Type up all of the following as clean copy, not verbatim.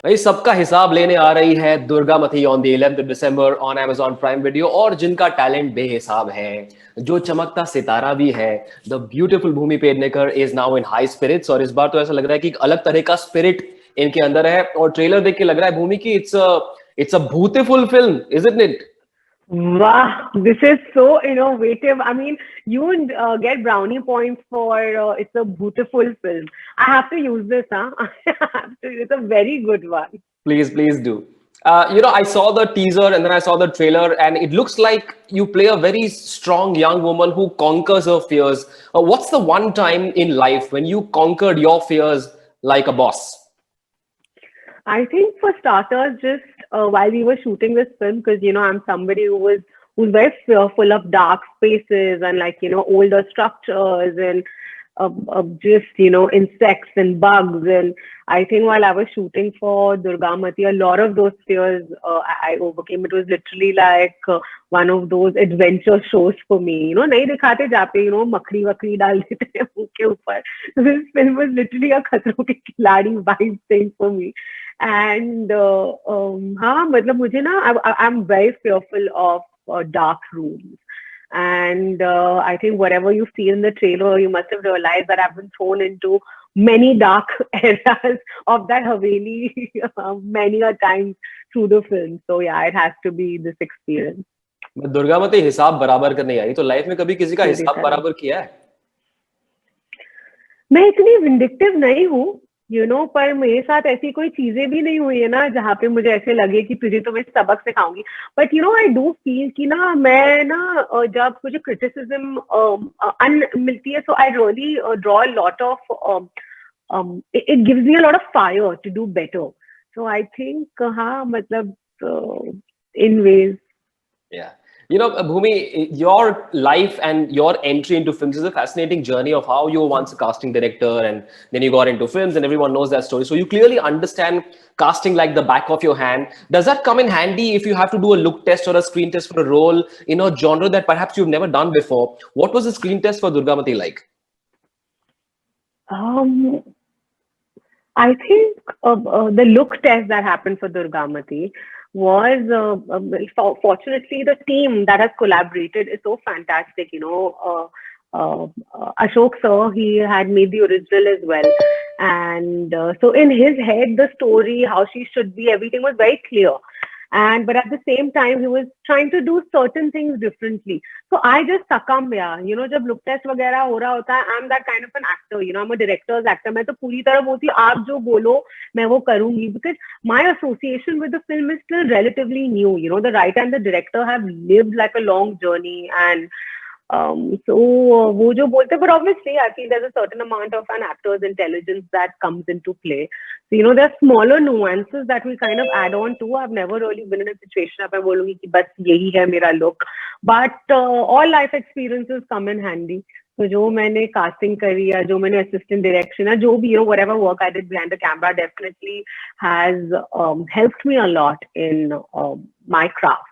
भाई सबका हिसाब लेने आ रही है Durgamati on the 11th December on Amazon prime video. और जिनका टैलेंट बेहिसाब है, जो चमकता सितारा भी है, the beautiful Bhumi Pednekar is now in high spirits. और इस बार तो ऐसा लग रहा है कि एक अलग तरह का स्पिरिट इनके अंदर है। और ट्रेलर देख के लग रहा है भूमि की it's a beautiful film, isn't it? Wow, this is so innovative. I mean, you would get brownie points for it's a beautiful film. I have to use this, huh? I have to, it's a very good one. Please do. I saw the teaser and then I saw the trailer, and it looks like you play a very strong young woman who conquers her fears. What's the one time in life when you conquered your fears like a boss? I think for starters, just while we were shooting this film, because I'm somebody who's very fearful of dark spaces and like older structures and just insects and bugs. And I think while I was shooting for Durgamati, a lot of those fears I overcame. It was literally like one of those adventure shows for me. नहीं दिखाते जहाँ पे मकड़ी वकड़ी डाल देते हैं मुंह के ऊपर. This film was literally a खतरों के खिलाड़ी vibe thing for me. And हाँ मतलब मुझे ना I'm very fearful of dark rooms. And I think whatever you see in the trailer, you must have realized that I've been thrown into many dark areas of that Haveli many a times through the film. So yeah, it has to be this experience. मैं दुर्गामती हिसाब बराबर करने आई तो life में कभी किसी का मेरी हिसाब तरह बराबर किया है? मैं इतनी विंडिक्टिव नहीं हूँ, पर मेरे साथ ऐसी कोई चीजें भी नहीं हुई है ना जहाँ पे मुझे ऐसे लगे कि तुझे तो मैं सबक सिखाऊंगी. बट आई डू फील कि ना मैं ना जब मुझे क्रिटिसिज्म अन मिलती है, so I really draw lot of it gives me a lot of fire to do better. So I think हाँ मतलब in ways. Yeah. Bhumi, your life and your entry into films is a fascinating journey of how you were once a casting director and then you got into films and everyone knows that story. So you clearly understand casting like the back of your hand. Does that come in handy if you have to do a look test or a screen test for a role in a genre that perhaps you've never done before? What was the screen test for Durgamati like? Um, I think the look test that happened for Durgamati was fortunately the team that has collaborated is so fantastic. Ashok sir, he had made the original as well, and so in his head, the story, how she should be, everything was very clear. And but at the same time, he was trying to do certain things differently. So I just succumb, yeah. जब look test वगैरह हो रहा होता है, I'm that kind of an actor. I'm a director's actor. मैं तो पूरी तरह बोलती हूँ, आप जो बोलो मैं वो करूँगी, because my association with the film is still relatively new. The writer and the director have lived like a long journey, and so वो जो बोलते हैं, but obviously I feel there's a certain amount of an actor's intelligence that comes into play. So there are smaller nuances that we kind of add on to. I've never really been in a situation अब मैं बोलूँगी कि बस यही है मेरा look, but all life experiences come in handy. तो जो मैंने casting करी या जो मैंने assistant direction या जो भी whatever work I did behind the camera definitely has helped me a lot in my craft.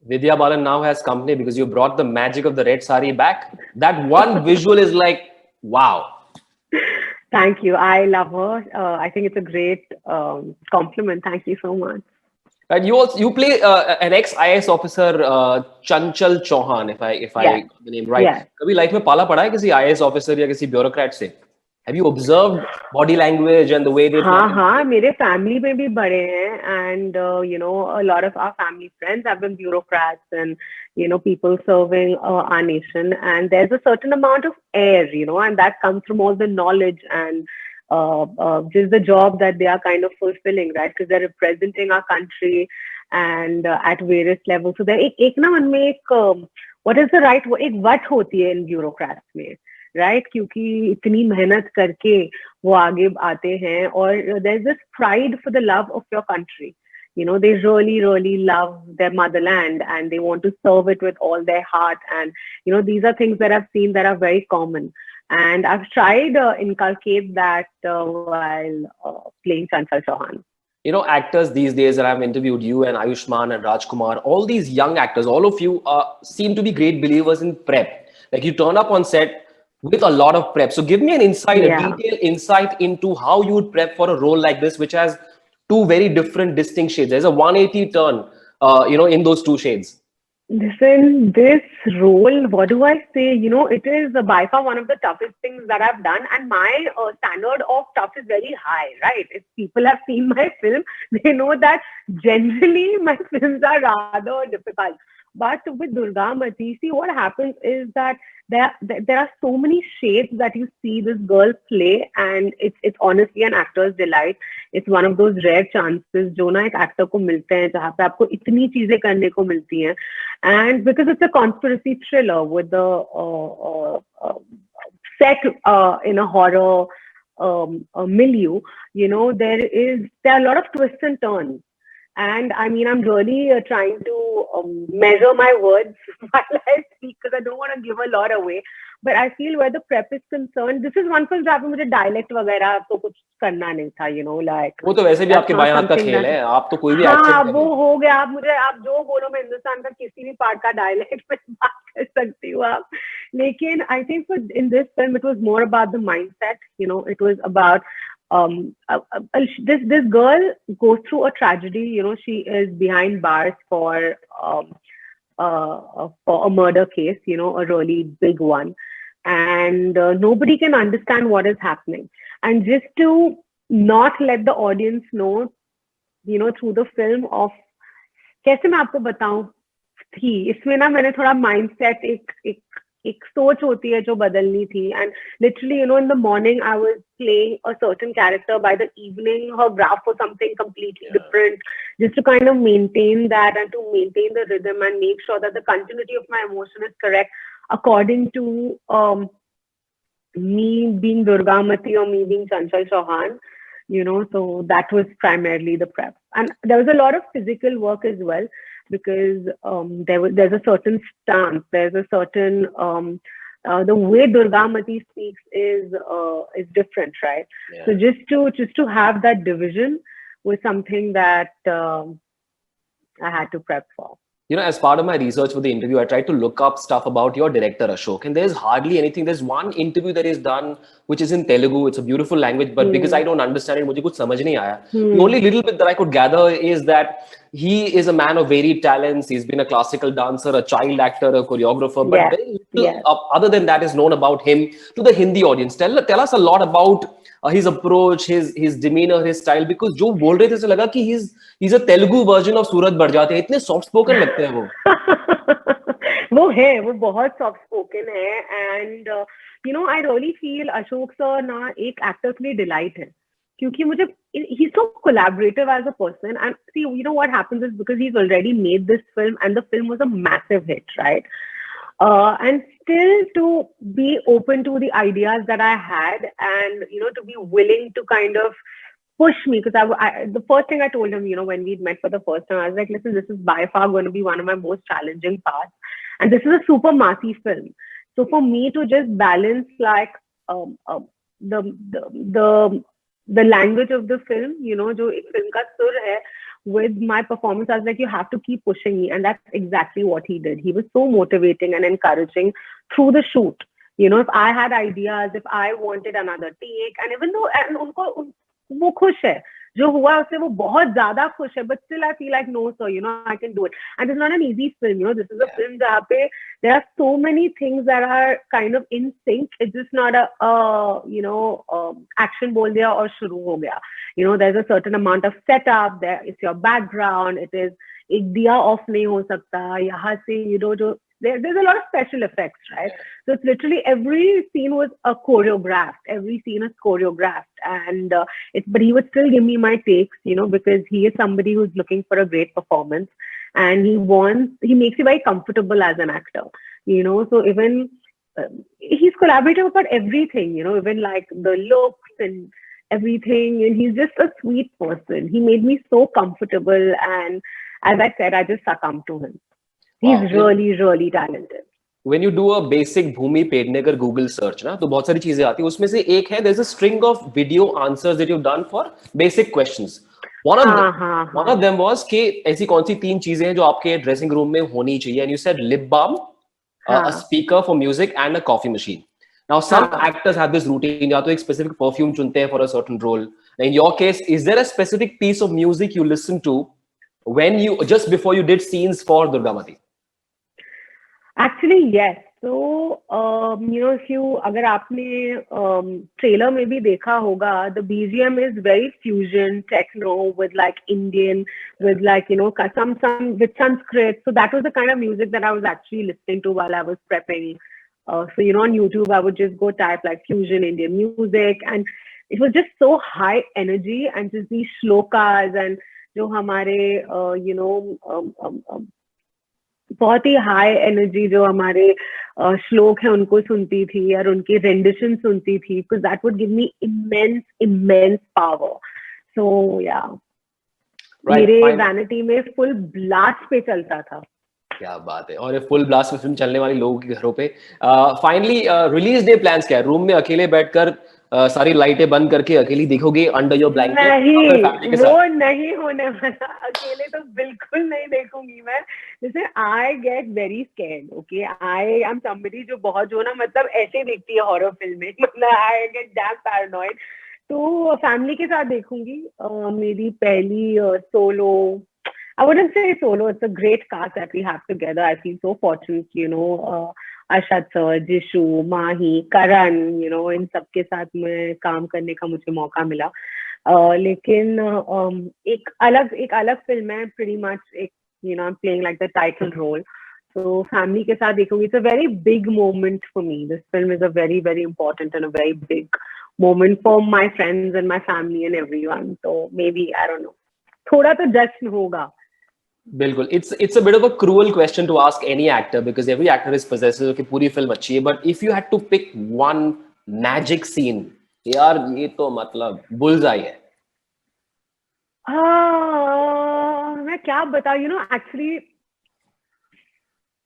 Vidya Balan now has company because you brought the magic of the red sari back. That one visual is like, wow. Thank you. I love her. I think it's a great compliment. Thank you so much. And you play an ex IAS officer, Chanchal Chauhan, if I Yes. got the name right. Yes. कभी life में पाला पड़ा है किसी IAS officer या किसी bureaucrat से? Have you observed body language and the way they हाँ talk? हाँ मेरे फैमिली में भी बड़े हैं, and a lot of our family friends have been bureaucrats and people serving our nation, and there's a certain amount of air, and that comes from all the knowledge and just the job that they are kind of fulfilling, right? Because they're representing our country and at various levels. So there एक ना मन में एक what is the right word, एक what होती है इन bureaucrats में, right क्योंकि इतनी मेहनत करके वो आगे आते हैं और there is this pride for the love of your country. They really love their motherland and they want to serve it with all their heart, and these are things that I've seen that are very common, and I've tried inculcate that while playing Chanchal Chauhan. Actors these days, and I've interviewed you and Ayushmann and Rajkumar, all these young actors, all of you seem to be great believers in prep. Like you turn up on set with a lot of prep. So give me an insight, a Yeah. detailed insight into how you would prep for a role like this, which has two very different, distinct shades. There's a 180 turn, in those two shades. Listen, this role, what do I say? It is by far one of the toughest things that I've done, and my standard of tough is very high, right? If people have seen my film, they know that generally my films are rather difficult. But with Durga Mati, see what happens is that there are so many shades that you see this girl play, and it's honestly an actor's delight. It's one of those rare chances जो ना एक actor को मिलते हैं जहाँ पे आपको इतनी चीजें करने को मिलती हैं. And because it's a conspiracy thriller with the set in a horror milieu, there are a lot of twists and turns. And I mean, I'm really trying to measure my words while I speak because I don't want to give a lot away. But I feel where the prep is concerned, this is one film जहाँ पे मुझे dialect वगैरह तो कुछ करना नहीं था, like. वो तो वैसे भी आपके बाएं हाथ का खेल है, आप तो कोई भी हाँ, accent वो हो गया. आप जो बोलो, मैं हिंदुस्तान का किसी भी पार्ट का डायलेक्ट में बात कर सकती हूँ आप. लेकिन I think in this film it was more about the mindset. It was about this girl goes through a tragedy. She is behind bars for a murder case. A really big one, and nobody can understand what is happening. And just to not let the audience know, through the film of कैसे मैं आपको बताऊं थी इसमें ना मैंने थोड़ा mindset एक सोच होती है जो बदलनी थी. And literally, in the morning I was playing a certain character. By the evening, her graph was something completely different, just to kind of maintain that and to maintain the rhythm and make sure that the continuity of my emotion is correct according to me being Durga Mati or me being Chanchal Chauhan. So that was primarily the prep. And there was a lot of physical work as well, because there's a certain stance, there's a certain the way Durga Mati speaks is different, right? Yeah. So just to have that division was something that I had to prep for. As part of my research for the interview, I tried to look up stuff about your director, Ashok, and there's hardly anything. There's one interview that is done, which is in Telugu. It's a beautiful language, but because I don't understand it, मुझे कुछ समझ नहीं आया. The only little bit that I could gather is that he is a man of varied talents. He's been a classical dancer, a child actor, a choreographer, but very little other than that is known about him to the Hindi audience. Tell us a lot about his approach, his demeanor, his style, because जो बोल रहे थे ऐसे लगा कि he's a Telugu version of सूरज बड़जात्या. इतने soft spoken लगते हैं वो. वो बहुत soft spoken है. And I really feel Ashok sir ना एक actor के लिए delight है, क्योंकि मुझे he's so collaborative as a person. And see, what happens is because he's already made this film and the film was a massive hit, right? And still to be open to the ideas that I had, and to be willing to kind of push me, because I the first thing I told him, when we met for the first time, I was like, listen, this is by far going to be one of my most challenging parts, and this is a super massy film. So for me to just balance like the language of the film, जो एक film का सुर है, with my performance, I was like, you have to keep pushing me. And that's exactly what he did. He was so motivating and encouraging through the shoot. If I had ideas, if I wanted another take, and even though उनको वो खुश है, जो हुआ उससे वो बहुत ज़्यादा खुश है, but still I feel like, no sir, I can do it. And it's not an easy film, this is a film जहाँ पे there are so many things that are kind of in sync. It's just not a action बोल दिया और शुरू हो गया. There's a certain amount of setup, there is your background, it is एक दिया off नहीं हो सकता, यहाँ से जो there's a lot of special effects, right? So it's literally every scene was choreographed. Every scene is choreographed, and but he would still give me my takes, because he is somebody who's looking for a great performance, and he makes you very comfortable as an actor, So even he's collaborative about everything, even like the looks and everything, and he's just a sweet person. He made me so comfortable, and as I said, I just succumbed to him. He's really, really talented. When you do a basic Bhumi Pednekar Google search, ना तो बहुत सारी चीजें आती हैं. उसमें से एक है, there's a string of video answers that you've done for basic questions. One of them was कि ऐसी कौन सी 3 चीजें हैं जो आपके dressing room में होनी चाहिए, and you said lip balm, a speaker for music, and a coffee machine. Now, some हाँ. actors have this routine. या तो एक specific perfume चुनते हैं for a certain role. In your case, is there a specific piece of music you listen to when you just before you did scenes for Durgamati? Actually, yes. So, if you, अगर आपने trailer में भी देखा होगा, the BGM is very fusion techno with like Indian, with like some with Sanskrit. So that was the kind of music that I was actually listening to while I was prepping. So on YouTube, I would just go type like fusion Indian music, and it was just so high energy and just these shlokas and जो हमारे बहुत ही high energy जो हमारे श्लोक है उनको सुनती थी और उनकी रेंडिशन सुनती थी because that would give me immense power. So yeah, मेरे वैनिटी में फुल ब्लास्ट पे चलता था. क्या बात है. और ये फुल ब्लास्ट में फिल्म चलने वाली लोगों के घरों पे. फाइनली रिलीज डे प्लान्स क्या है? रूम में अकेले बैठकर सारी लाइटें बंद करके अकेली देखोगे अंडर योर ब्लैंकेट? नहीं, वो नहीं होने वाला. अकेले तो बिल्कुल नहीं देखूंगी मैं. जैसे I get very scared. Okay, I am somebody जो बहुत जो ना मतलब ऐसे देखती है हॉरर फिल्में. मतलब आई गेट डैम पैरानॉइड. तो फैमिली के साथ देखूंगी. मेरी पहली solo, I wouldn't say solo. It's a great cast that we have together. I feel so fortunate, Ashad sir, Jishu, Mahi, Karan, इन सबके साथ में काम करने का मुझे मौका मिला. लेकिन एक अलग फिल्म है. Pretty much I'm playing like the title role. So family के साथ देखूंगी. It's a very big moment for me. This film is a very, very important and a very big moment for my friends and my family and everyone. So maybe, I don't know, थोड़ा तो जश्न होगा. बिल्कुल. It's a bit of a cruel question to ask any actor because every actor is possessive कि पूरी film अच्छी है, but if you had to pick one magic scene, यार ये तो मतलब bullseye है. मैं क्या बताऊं, actually,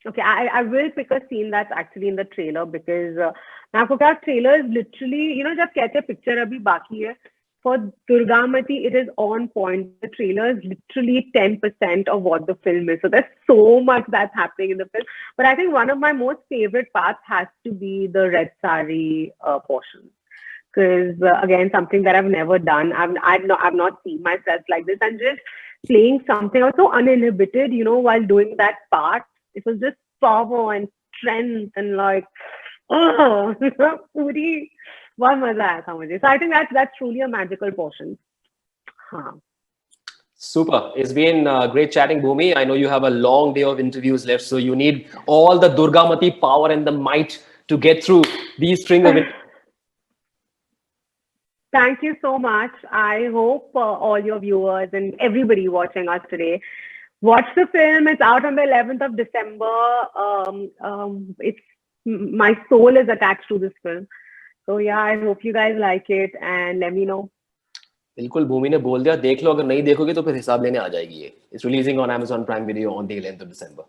okay, I will pick a scene that's actually in the trailer because मैं आपको क्या, trailer is literally, जब कहते हैं picture अभी बाकी है, for Durgamati, it is on point. The trailer is literally 10% of what the film is. So there's so much that's happening in the film. But I think one of my most favorite parts has to be the red sari portion. Because again, something that I've never done. I've not seen myself like this. And just playing something, I was so uninhibited, while doing that part. It was just power and strength and like, oh, puri. बहुत मजा आया था मुझे. So I think that's truly a magical portion. हाँ. Super. It's been great chatting, Bhumi. I know you have a long day of interviews left, so you need all the Durgamati power and the might to get through these string of Thank you so much. I hope all your viewers and everybody watching us today watch the film. It's out on the 11th of December. It's my soul is attached to this film. So yeah, I hope you guys like it and let me know. बिल्कुल. भूमि ने बोल दिया, देख लो. अगर नहीं देखोगे तो फिर हिसाब लेने आ जाएगी ये. It's releasing on Amazon Prime Video on the 11th of December.